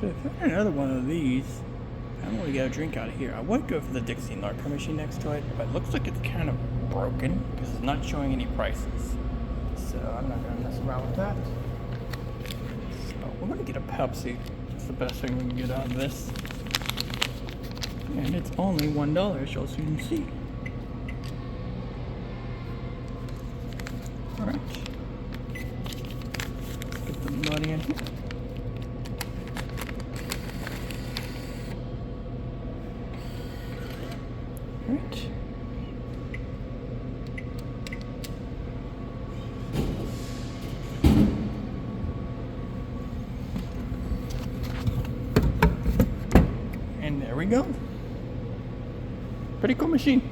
So if I had another one of these, I'm gonna get a drink out of here. I would go for the Dixie Narco machine next to it, but it looks like it's kind of broken because it's not showing any prices. So I'm not gonna mess around with that. So we're gonna get a Pepsi. It's the best thing we can get out of this. And it's only $1, so you can see. Alright. Get the money in here. Alright. And there we go. Pretty cool machine.